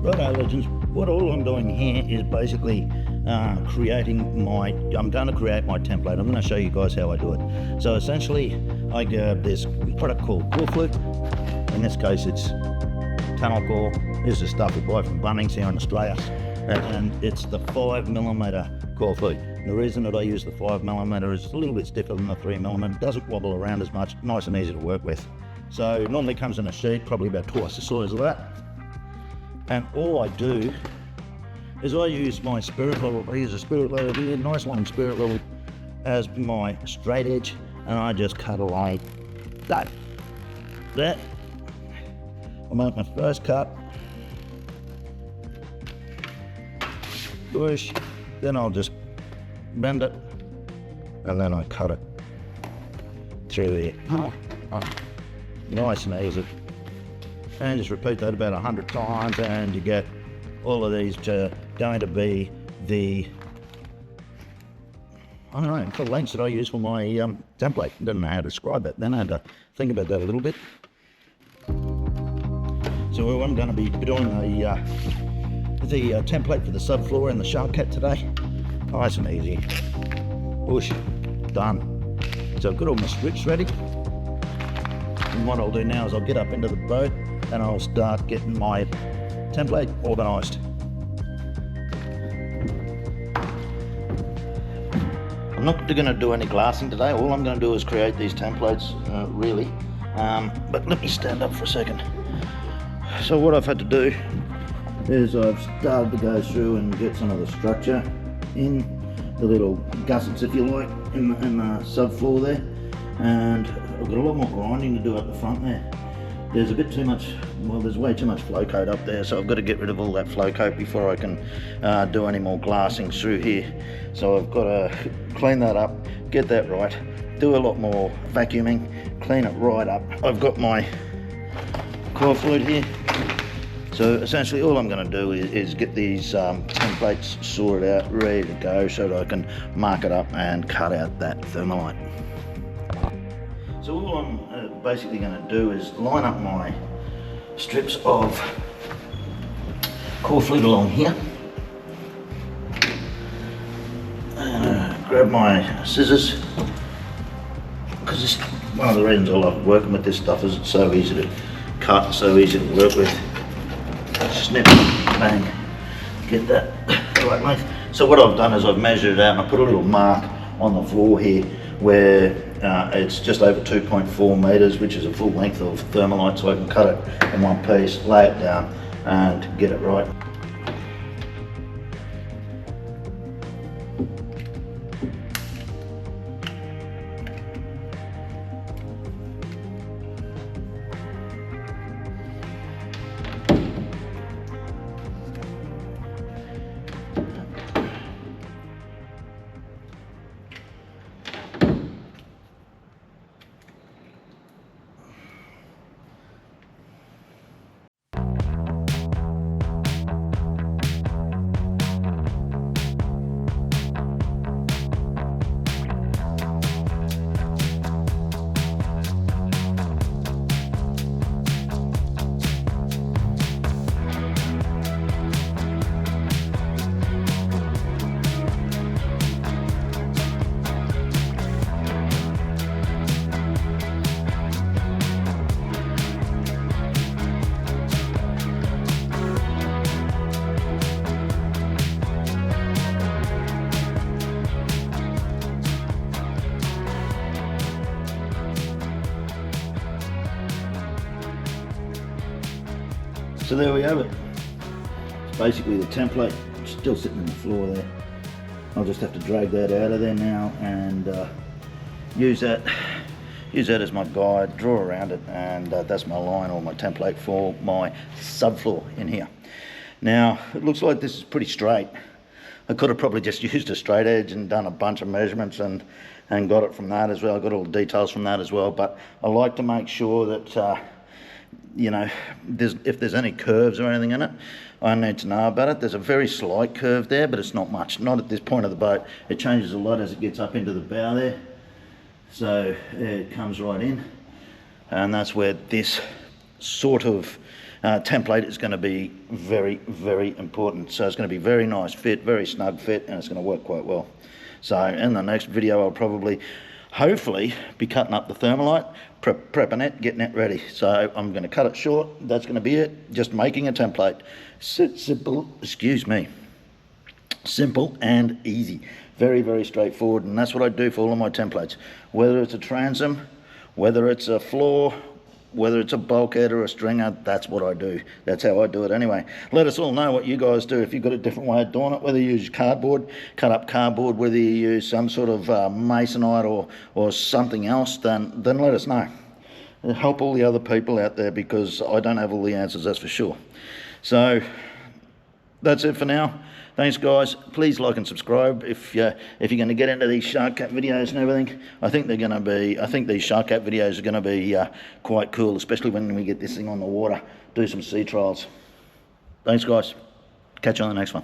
Righto legends, what all I'm doing here is basically I'm going to create my template. I'm going to show you guys how I do it. So essentially I grab this product called Coreflute. In this case it's tunnel core. This is stuff we buy from Bunnings here in Australia, and it's the 5mm Coreflute. The reason that I use the 5mm is a little bit stiffer than the 3mm. It doesn't wobble around as much, nice and easy to work with. So it normally comes in a sheet, probably about twice the size of that. And all I do is I use my spirit level. I use a spirit level here, nice long spirit level as my straight edge, and I just cut along that. I'll make my first cut, push, then I'll just bend it, and then I cut it through there. Nice and easy. And just repeat that about 100 times, and you get all of these going to be the, I don't know, the lengths that I use for my template. I don't know how to describe it. Then I had to think about that a little bit. So I'm going to be doing the template for the subfloor and the shark cat today. Nice and easy. Push, done. So I've got all my strips ready. And what I'll do now is I'll get up into the boat and I'll start getting my template organised. I'm not going to do any glassing today. All I'm going to do is create these templates, really. But let me stand up for a second. So what I've had to do is I've started to go through and get some of the structure in the little gussets, if you like, in the subfloor there. And I've got a lot more grinding to do up the front there. There's a bit too much, well, there's way too much flow coat up there, so I've got to get rid of all that flow coat before I can do any more glassing through here. So I've got to clean that up, get that right, do a lot more vacuuming, clean it right up. I've got my Coreflute here. So essentially all I'm going to do is get these templates sorted out, ready to go, so that I can mark it up and cut out that thermalite. So all I'm basically going to do is line up my strips of Coreflute along here. Grab my scissors, because this one of the reasons I love working with this stuff is it's so easy to cut, so easy to work with. Snip, bang, get that right length. So what I've done is I've measured it out and I put a little mark on the floor here where it's just over 2.4 meters, which is a full length of thermalite, so I can cut it in one piece, lay it down and get it right. So there we have it. It's basically the template, still sitting on the floor there. I'll just have to drag that out of there now and use that as my guide, draw around it, and that's my line or my template for my subfloor in here. Now it looks like this is pretty straight. I could have probably just used a straight edge and done a bunch of measurements and got it from that as well. I got all the details from that as well, but I like to make sure that you know, if there's any curves or anything in it, I need to know about it. There's a very slight curve there, but it's not much, not at this point of the boat. It changes a lot as it gets up into the bow there. So it comes right in, and that's where this sort of template is going to be very, very important. So it's going to be very nice fit, very snug fit, and it's going to work quite well. So in the next video, I'll probably, hopefully, be cutting up the thermalite, prepping it, getting it ready. So I'm going to cut it short. That's going to be it. Just making a template. Simple, excuse me. Simple and easy. Very, very straightforward. And that's what I do for all of my templates. Whether it's a transom, whether it's a floor, whether it's a bulkhead or a stringer, that's what I do. That's how I do it anyway. Let us all know what you guys do. If you've got a different way of doing it, whether you use cardboard, cut up cardboard, whether you use some sort of masonite or something else, then let us know. Help all the other people out there, because I don't have all the answers, that's for sure. So that's it for now. Thanks guys. Please like and subscribe if you're going to get into these shark cap videos and everything. I think these shark cap videos are going to be quite cool, especially when we get this thing on the water, do some sea trials. Thanks guys. Catch you on the next one.